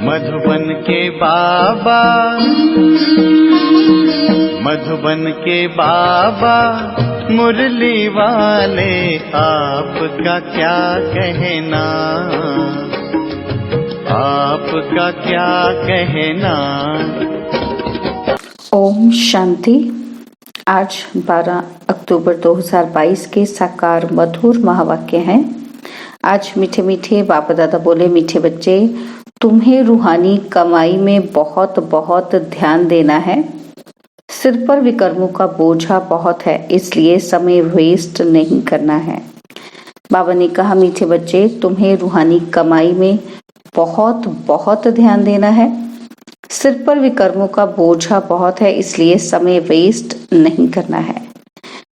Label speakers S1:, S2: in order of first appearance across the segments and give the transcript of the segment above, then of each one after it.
S1: मधुबन के बाबा, मधुबन के बाबा मुरली वाले, आपका क्या कहना, आपका क्या कहना।
S2: ओम शांति। आज 12 अक्टूबर 2022 के साकार मधुर महावाक्य हैं। आज मीठे मीठे बाबा दादा बोले, मीठे बच्चे, तुम्हें रूहानी कमाई में बहुत बहुत ध्यान देना है। सिर पर विकर्मों का बोझा बहुत है, इसलिए समय वेस्ट नहीं करना है। बाबा ने कहा, मीठे बच्चे, तुम्हें रूहानी कमाई में बहुत बहुत ध्यान देना है। सिर पर विकर्मों का बोझा बहुत है, इसलिए समय वेस्ट नहीं करना है।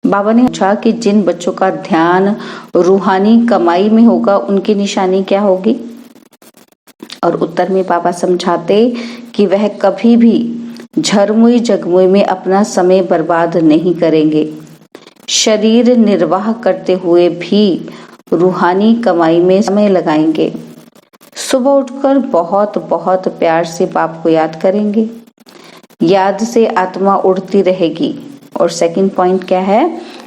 S2: बाबा ने पूछा कि जिन बच्चों का ध्यान रूहानी कमाई में होगा, उनकी निशानी क्या होगी? और उत्तर में बाबा समझाते कि वह कभी भी झरमुई जगमुई में अपना समय बर्बाद नहीं करेंगे। शरीर निर्वाह करते हुए भी रूहानी कमाई में समय लगाएंगे। सुबह उठकर बहुत बहुत प्यार से बाप को याद करेंगे। याद से आत्मा उड़ती रहेगी। और सेकंड पॉइंट क्या है,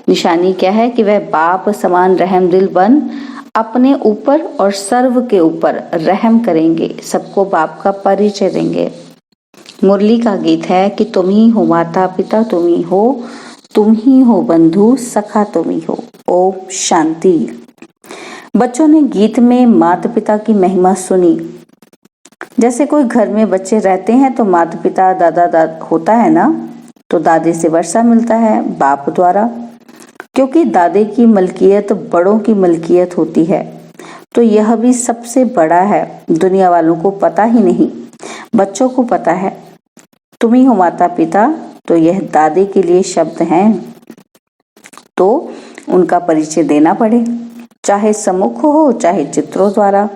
S2: निशानी क्या है कि वह बाप समान रहम दिल बन अपने ऊपर और सर्व के ऊपर रहम करेंगे, सबको बाप का परिचय देंगे। मुरली का गीत है कि तुम ही हो माता पिता, तुम ही हो बंधु सखा, तुम ही हो। ओम शांति। बच्चों ने गीत में माता पिता की महिमा सुनी। जैसे कोई घर में बच्चे रहते हैं तो माता पिता दादा होता है ना, तो दादे से वर्षा मिलता है बाप द्वारा, क्योंकि दादे की मलकियत बड़ों की मलकियत होती है। तो यह भी सबसे बड़ा है, दुनिया वालों को पता ही नहीं, बच्चों को पता है। तुम ही हो माता पिता, तो यह दादे के लिए शब्द हैं, तो उनका परिचय देना पड़े, चाहे सम्मुख हो, चाहे चित्रों द्वारा,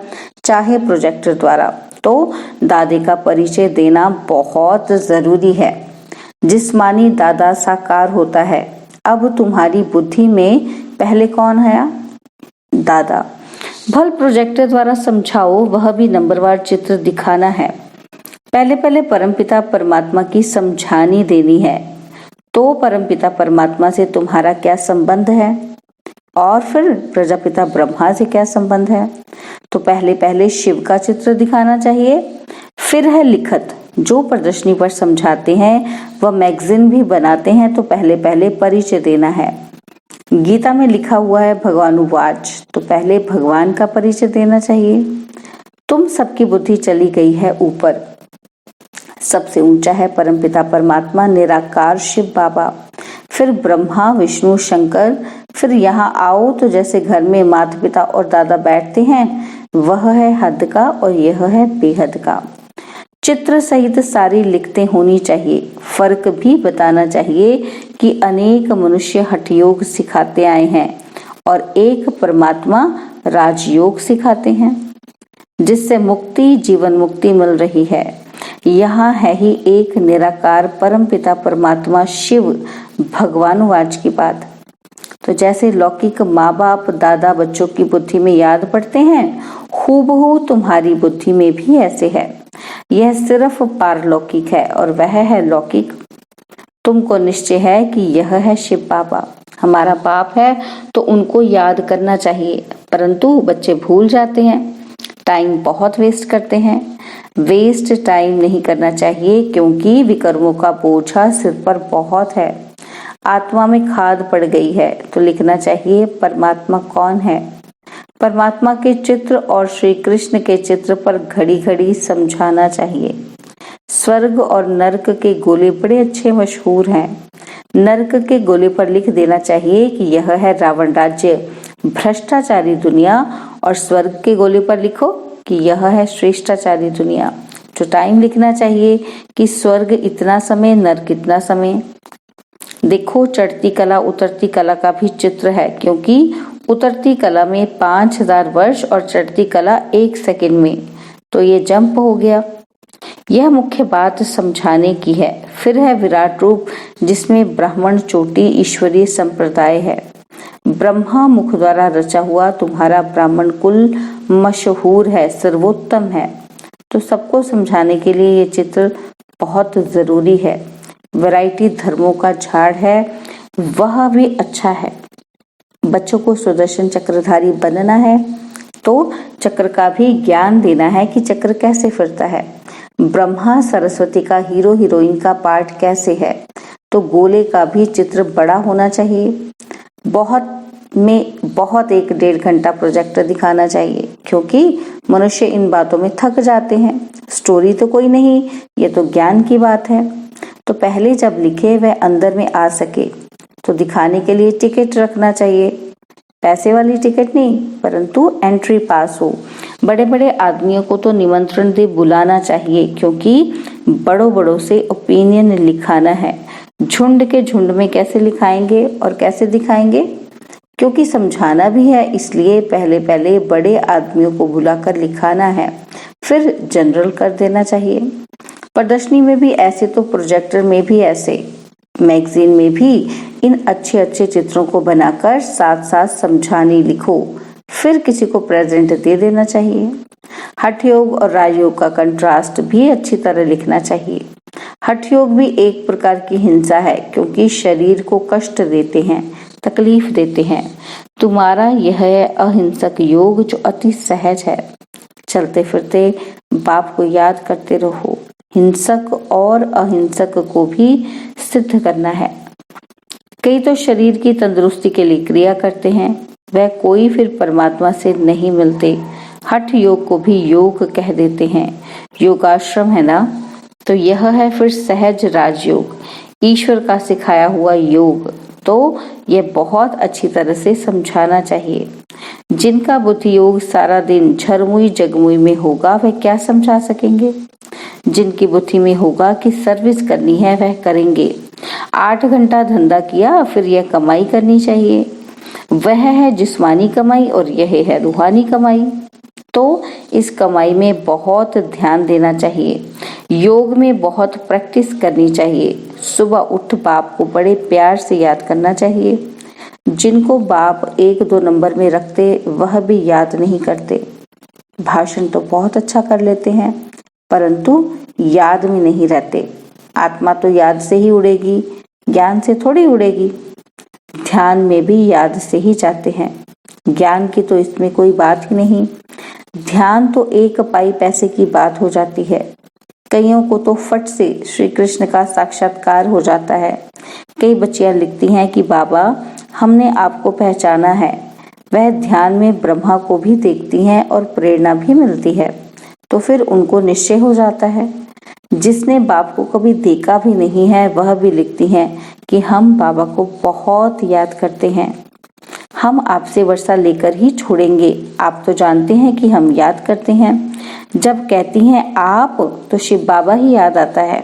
S2: चाहे प्रोजेक्टर द्वारा। तो दादे का परिचय देना बहुत जरूरी है। जिस्मानी दादा साकार होता है। अब तुम्हारी बुद्धि में पहले कौन है? दादा। भल प्रोजेक्टर द्वारा समझाओ, वह भी नंबरवार चित्र दिखाना है। पहले परमपिता परमात्मा की समझानी देनी है। तो परमपिता परमात्मा से तुम्हारा क्या संबंध है, और फिर प्रजापिता ब्रह्मा से क्या संबंध है? तो पहले शिव का चित्र दिखाना चाहिए। फिर है लिखत, जो प्रदर्शनी पर समझाते हैं वह मैगजीन भी बनाते हैं, तो पहले परिचय देना है। गीता में लिखा हुआ है भगवानुवाच, तो पहले भगवान का परिचय देना चाहिए। तुम सबकी बुद्धि चली गई है ऊपर, सबसे ऊंचा है परमपिता परमात्मा निराकार शिव बाबा, फिर ब्रह्मा विष्णु शंकर, फिर यहाँ आओ तो जैसे घर में माता पिता और दादा बैठते हैं, वह है हद का और यह है बेहद का। चित्र सहित सारी लिखतें होनी चाहिए। फर्क भी बताना चाहिए कि अनेक मनुष्य हठयोग सिखाते आए हैं और एक परमात्मा राजयोग सिखाते हैं, जिससे मुक्ति जीवन मुक्ति मिल रही है। यहाँ है ही एक निराकार परमपिता परमात्मा शिव भगवानुवाच की बात। तो जैसे लौकिक माँ बाप दादा बच्चों की बुद्धि में याद पड़ते हैं, हूबहू तुम्हारी बुद्धि में भी ऐसे है। यह सिर्फ पारलौकिक है और वह है लौकिक। तुमको निश्चय है कि यह है शिव बाबा हमारा बाप है, तो उनको याद करना चाहिए, परंतु बच्चे भूल जाते हैं, टाइम बहुत वेस्ट करते हैं। वेस्ट टाइम नहीं करना चाहिए, क्योंकि विकर्मों का बोझा सिर पर बहुत है। आत्मा में खाद पड़ गई है, तो लिखना चाहिए परमात्मा कौन है। परमात्मा के चित्र और श्री कृष्ण के चित्र पर घड़ी घड़ी समझाना चाहिए। स्वर्ग और नरक के गोले बड़े अच्छे मशहूर हैं। नरक के गोले पर लिख देना चाहिए कि यह है रावण राज्य, भ्रष्टाचारी दुनिया, और स्वर्ग के गोले पर लिखो कि यह है श्रेष्ठाचारी दुनिया। तो टाइम लिखना चाहिए कि स्वर्ग इतना समय, नरक इतना समय। देखो, चढ़ती कला उतरती कला का भी चित्र है, क्योंकि उतरती कला में 5000 वर्ष और चढ़ती कला 1 सेकंड में, तो ये जंप हो गया। यह मुख्य बात समझाने की है। फिर है विराट रूप, जिसमें ब्राह्मण चोटी ईश्वरीय संप्रदाय है। ब्रह्मा मुख द्वारा रचा हुआ तुम्हारा ब्राह्मण कुल मशहूर है, सर्वोत्तम है। तो सबको समझाने के लिए ये चित्र बहुत ज़रूरी है। वैरायटी धर्मों का झाड़ है, वह भी अच्छा है। बच्चों को सुदर्शन चक्रधारी बनना है तो चक्र का भी ज्ञान देना है कि चक्र कैसे फिरता है। ब्रह्मा सरस्वती का हीरो हीरोइन का पार्ट कैसे है, तो गोले का भी चित्र बड़ा होना चाहिए। बहुत 1-1.5 घंटा प्रोजेक्टर दिखाना चाहिए, क्योंकि मनुष्य इन बातों में थक जाते हैं। स्टोरी तो कोई नहीं, ये तो ज्ञान की बात है। तो पहले जब लिखे वह अंदर में आ सके, तो दिखाने के लिए टिकट रखना चाहिए। पैसे वाली टिकट नहीं, परंतु एंट्री पास हो। बड़े बड़े आदमियों को तो निमंत्रण दे बुलाना चाहिए, क्योंकि बड़ों बड़ों से ओपिनियन लिखाना है। झुंड के झुंड में कैसे लिखाएंगे और कैसे दिखाएंगे, क्योंकि समझाना भी है, इसलिए पहले पहले बड़े आदमियों को बुलाकर लिखाना है, फिर जनरल कर देना चाहिए। प्रदर्शनी में भी ऐसे, तो प्रोजेक्टर में भी ऐसे, मैगजीन में भी इन अच्छे अच्छे चित्रों को बनाकर साथ साथ समझाने लिखो, फिर किसी को प्रेजेंट दे देना चाहिए। हठ योग और राजयोग का कंट्रास्ट भी अच्छी तरह लिखना चाहिए। हठ योग भी एक प्रकार की हिंसा है, क्योंकि शरीर को कष्ट देते हैं, तकलीफ देते हैं। तुम्हारा यह है अहिंसक योग, जो अति सहज है। चलते फिरते बाप को याद करते रहो। हिंसक और अहिंसक को भी सिद्ध करना है। कई तो शरीर की तंदुरुस्ती के लिए क्रिया करते हैं, वह कोई फिर परमात्मा से नहीं मिलते। हठ योग को भी योग कह देते हैं। योगाश्रम है ना, तो यह है फिर सहज राजयोग, ईश्वर का सिखाया हुआ योग। तो यह बहुत अच्छी तरह से समझाना चाहिए। जिनका बुद्धि योग सारा दिन झरमुई जगमुई में होगा, वह क्या समझा सकेंगे। जिनकी बुद्धि में होगा कि सर्विस करनी है, वह करेंगे। 8 घंटा धंधा किया, फिर यह कमाई करनी चाहिए। वह है जिस्मानी कमाई और यह है रूहानी कमाई। तो इस कमाई में बहुत ध्यान देना चाहिए। योग में बहुत प्रैक्टिस करनी चाहिए। सुबह उठ बाप को बड़े प्यार से याद करना चाहिए। जिनको बाप 1-2 नंबर में रखते, वह भी याद नहीं करते। भाषण तो बहुत अच्छा कर लेते हैं, परंतु याद में नहीं रहते। आत्मा तो याद से ही उड़ेगी, ज्ञान से थोड़ी उड़ेगी। ध्यान में भी याद से ही जाते हैं, ज्ञान की तो इसमें कोई बात ही नहीं। ध्यान तो 1 पाई पैसे की बात हो जाती है। कईयों को तो फट से श्री कृष्ण का साक्षात्कार हो जाता है। कई बच्चियां लिखती हैं कि बाबा, हमने आपको पहचाना है। वह ध्यान में ब्रह्मा को भी देखती हैं और प्रेरणा भी मिलती है, तो फिर उनको निश्चय हो जाता है। जिसने बाप को कभी देखा भी नहीं है, वह भी लिखती हैं कि हम बाबा को बहुत याद करते हैं। हम आपसे वर्षा लेकर ही छोड़ेंगे। आप तो जानते हैं कि हम याद करते हैं। जब कहती हैं आप, तो शिव बाबा ही याद आता है।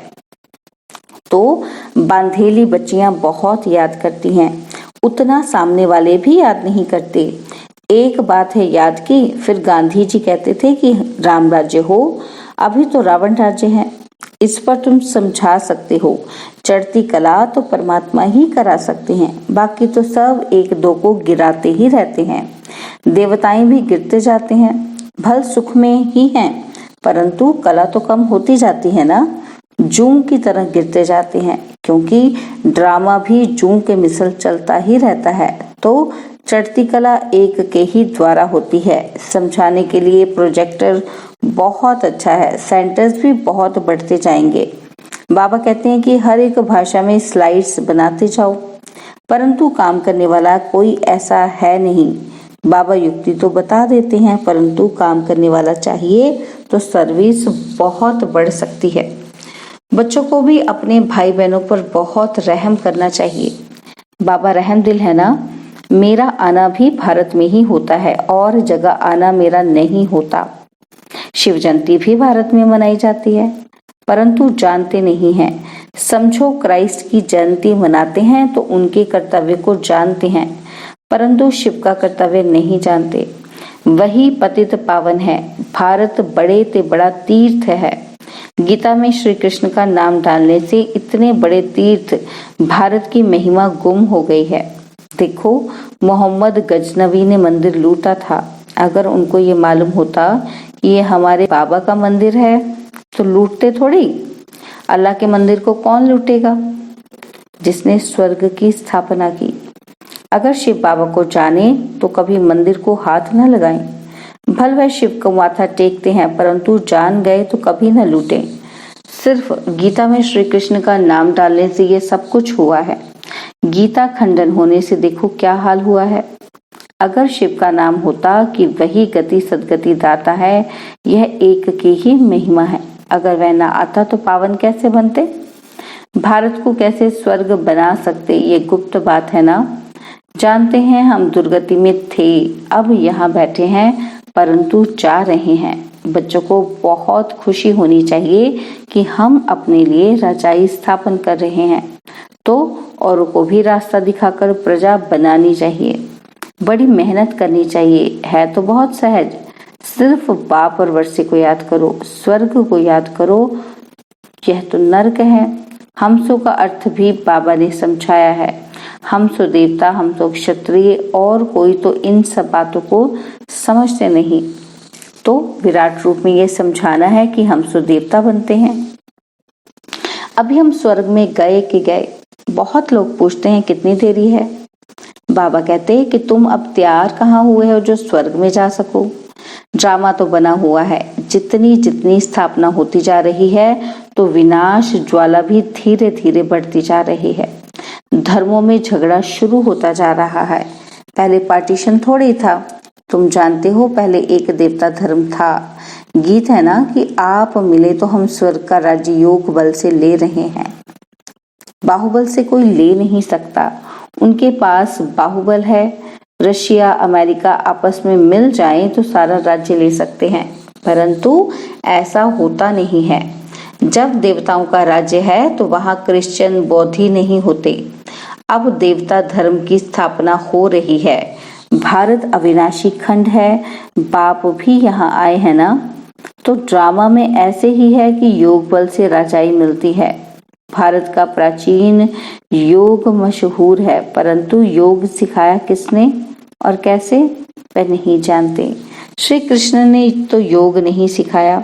S2: तो बांधेली बच्चियां बहुत याद करती हैं, उतना सामने वाले भी याद नहीं करते। एक बात है याद की, फिर गांधी जी कहते थे कि राम राज्य हो, अभी तो रावण राज्य है। इस पर तुम समझा सकते हो। चढ़ती कला तो परमात्मा ही करा सकते हैं, बाकी तो सब 1-2 को गिराते ही रहते हैं। देवताएं भी गिरते जाते हैं, भल सुख में ही हैं, परंतु कला तो कम होती जाती है ना। जूं की तरह गिरते जाते हैं, क्योंकि ड्रामा भी जूं के मिसल चलता ही रहता है। तो चढ़ती कला एक के ही द्वारा होती है। समझाने के लिए प्रोजेक्टर बहुत अच्छा है, सेंटेंस भी बहुत बढ़ते जाएंगे। बाबा कहते हैं कि हर एक भाषा में स्लाइड्स बनाते जाओ, परंतु काम करने वाला कोई ऐसा है नहीं। बाबा युक्ति तो बता देते हैं, परंतु काम करने वाला चाहिए तो सर्विस बहुत बढ़ सकती है। बच्चों को भी अपने भाई बहनों पर बहुत रहम करना चाहिए। बाबा रहम दिल है ना। मेरा आना भी भारत में ही होता है और जगह आना मेरा नहीं होता। शिव जयंती भी भारत में मनाई जाती है, परंतु जानते नहीं हैं। समझो क्राइस्ट की जयंती मनाते हैं तो उनके कर्तव्य को जानते हैं, परंतु शिव का कर्तव्य नहीं जानते। वही पतित पावन है। भारत बड़े ते बड़ा तीर्थ है। गीता में श्री कृष्ण का नाम डालने से इतने बड़े तीर्थ भारत की महिमा गुम हो गई है। देखो, मोहम्मद गजनवी ने मंदिर लूटा था, अगर उनको ये मालूम होता कि ये हमारे बाबा का मंदिर है तो लूटते थोड़ी। अल्लाह के मंदिर को कौन लूटेगा? जिसने स्वर्ग की स्थापना की। अगर शिव बाबा को जाने तो कभी मंदिर को हाथ न लगाएं। भल वह शिव को माथा टेकते हैं, परंतु जान गए तो कभी न लूटें। सिर्फ गीता में श्री कृष्ण का नाम डालने से ये सब कुछ हुआ है। गीता खंडन होने से देखो क्या हाल हुआ है। अगर शिव का नाम होता कि वही गति सदगति दाता है, यह एक की ही महिमा है, अगर वह ना आता तो पावन कैसे बनते? भारत को कैसे स्वर्ग बना सकते, ये गुप्त बात है ना। जानते हैं हम दुर्गति में थे, अब यहाँ बैठे हैं, परंतु जा रहे हैं। बच्चों को बहुत खुशी होनी चाहिए कि हम अपने लिए रजाई स्थापन कर रहे हैं, तो औरों को भी रास्ता दिखाकर प्रजा बनानी चाहिए। बड़ी मेहनत करनी चाहिए, है तो बहुत सहज। सिर्फ बाप और वर्षे को याद करो, स्वर्ग को याद करो, यह तो नर्क है। हमसों का अर्थ भी बाबा ने समझाया है। हम सो देवता, हम तो क्षत्रिय, और कोई तो इन सब बातों को समझते नहीं। तो विराट रूप में ये समझाना है कि हम सो देवता बनते हैं। अभी हम स्वर्ग में गए कि गए। बहुत लोग पूछते हैं कितनी देरी है। बाबा कहते हैं कि तुम अब तैयार कहाँ हुए हो जो स्वर्ग में जा सको। ड्रामा तो बना हुआ है। जितनी जितनी स्थापना होती जा रही है तो विनाश ज्वाला भी धीरे धीरे बढ़ती जा रही है। धर्मों में झगड़ा शुरू होता जा रहा है। पहले पार्टीशन थोड़ी था। तुम जानते हो पहले एक देवता धर्म था। गीत है ना कि आप मिले तो हम स्वर्ग का राज्य योग बल से ले रहे हैं। बाहुबल से कोई ले नहीं सकता। उनके पास बाहुबल है। रशिया अमेरिका आपस में मिल जाएं तो सारा राज्य ले सकते हैं, परंतु ऐसा होता नहीं है। जब देवताओं का राज्य है तो वहां क्रिश्चियन बौद्धी नहीं होते। अब देवता धर्म की स्थापना हो रही है। भारत अविनाशी खंड है। बाप भी यहाँ आए हैं ना। तो ड्रामा में ऐसे ही है कि योग बल से राजाई मिलती है। भारत का प्राचीन योग मशहूर है, परंतु योग सिखाया किसने और कैसे, वह नहीं जानते। श्री कृष्ण ने तो योग नहीं सिखाया,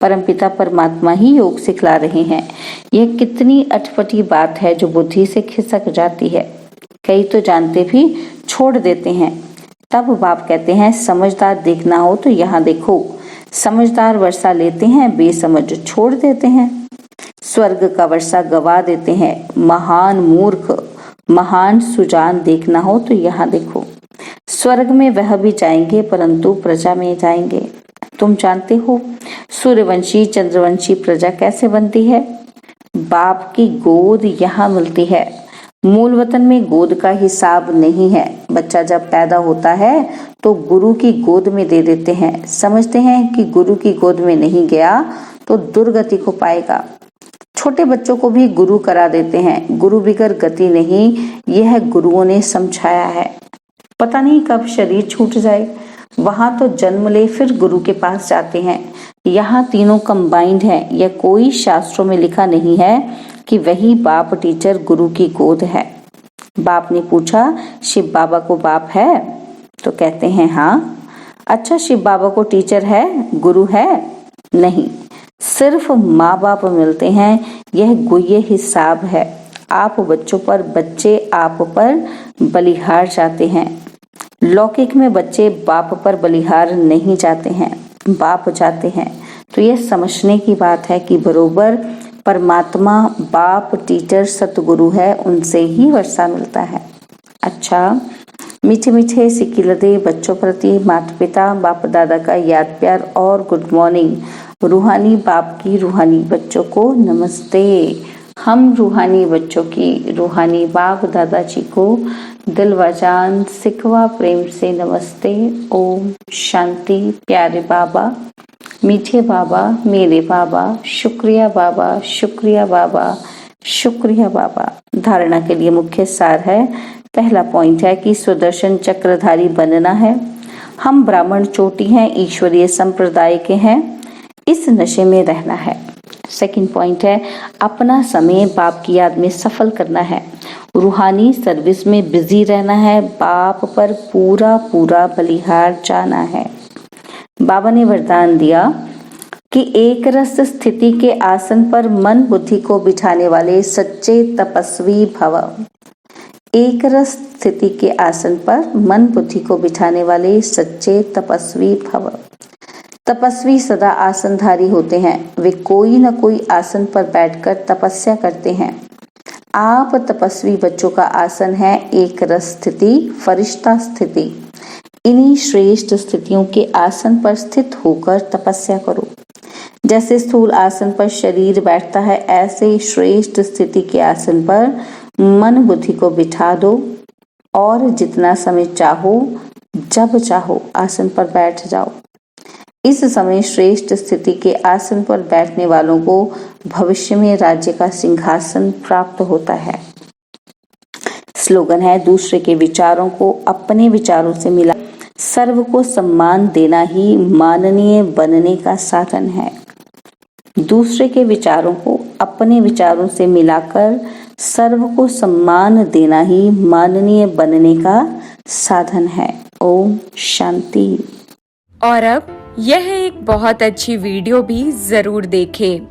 S2: परमपिता परमात्मा ही योग सिखला रहे हैं। यह कितनी अटपटी बात है जो बुद्धि से खिसक जाती है। कई तो जानते भी छोड़ देते हैं। तब बाप कहते हैं समझदार देखना हो तो यहाँ देखो। समझदार वर्षा लेते हैं, बेसमझ छोड़ देते हैं। स्वर्ग का वर्षा गवा देते हैं। महान मूर्ख महान सुजान देखना हो तो यहाँ देखो। स्वर्ग में वह भी जाएंगे, परंतु प्रजा में जाएंगे। तुम जानते हो सूर्यवंशी चंद्रवंशी प्रजा कैसे बनती है? बाप की गोद यहाँ मिलती है। मूल वतन में गोद का हिसाब नहीं है। बच्चा जब पैदा होता है तो गुरु की गोद में दे देते हैं। समझते हैं कि गुरु की गोद में नहीं गया तो दुर्गति को पाएगा। छोटे बच्चों को भी गुरु करा देते हैं। गुरु बिगर गति नहीं, यह गुरुओं ने समझाया है। पता नहीं कब शरीर छूट जाए। वहां तो जन्म ले फिर गुरु के पास जाते हैं। यहाँ तीनों कंबाइंड हैं। यह कोई शास्त्रों में लिखा नहीं है कि वही बाप टीचर गुरु की गोद है। बाप ने पूछा शिव बाबा को बाप है? तो कहते हैं हाँ। अच्छा, शिव बाबा को टीचर है, गुरु है? नहीं, सिर्फ माँ बाप मिलते हैं। यह गुह्य हिसाब है। आप बच्चों पर, बच्चे आप पर बलिहार जाते हैं। लौकिक में बच्चे बाप पर बलिहार नहीं जाते हैं, बाप जाते हैं। तो यह समझने की बात है कि बरोबर परमात्मा बाप टीचर सतगुरु है, उनसे ही वर्षा मिलता है। अच्छा, मीठे मीठे सिकिलदे बच्चों प्रति माता पिता बाप दादा का याद प्यार और गुड मॉर्निंग। रूहानी बाप की रूहानी बच्चों को नमस्ते। हम रूहानी बच्चों की रूहानी बाप दादाजी को दिल व जान सिकवा प्रेम से नमस्ते। ओम शांति। प्यारे बाबा, मीठे बाबा, मेरे बाबा, शुक्रिया बाबा, शुक्रिया बाबा, शुक्रिया बाबा। धारणा के लिए मुख्य सार है। पहला पॉइंट है कि सुदर्शन चक्रधारी बनना है। हम ब्राह्मण चोटी हैं, ईश्वरीय संप्रदाय के हैं, इस नशे में रहना है। सेकंड पॉइंट है अपना समय बाप की याद में सफल करना है। रूहानी सर्विस में बिजी रहना है, बाप पर पूरा पूरा बलिहार जाना है। बाबा ने वरदान दिया कि एक रस स्थिति के आसन पर मन बुद्धि को बिठाने वाले सच्चे तपस्वी भव। एक रस स्थिति के आसन पर मन बुद्धि को बिठाने वाले सच्चे तपस्वी भव। तपस्वी सदा आसनधारी होते हैं, वे कोई न कोई आसन पर बैठकर तपस्या करते हैं। आप तपस्वी बच्चों का आसन है एक रस स्थिति, फरिश्ता स्थिति। इन्हीं श्रेष्ठ स्थितियों के आसन पर स्थित होकर तपस्या करो। जैसे स्थूल आसन पर शरीर बैठता है, ऐसे श्रेष्ठ स्थिति के आसन पर मन बुद्धि को बिठा दो और जितना समय चाहो, जब चाहो आसन पर बैठ जाओ। इस समय श्रेष्ठ स्थिति के आसन पर बैठने वालों को भविष्य में राज्य का सिंहासन प्राप्त होता है। स्लोगन है, दूसरे के विचारों को अपने विचारों से मिला, सर्व को सम्मान देना ही माननीय बनने का साधन है। दूसरे के विचारों को अपने विचारों से मिलाकर सर्व को सम्मान देना ही माननीय बनने का साधन है। ओम शांति।
S3: और अब यह एक बहुत अच्छी वीडियो भी जरूर देखें।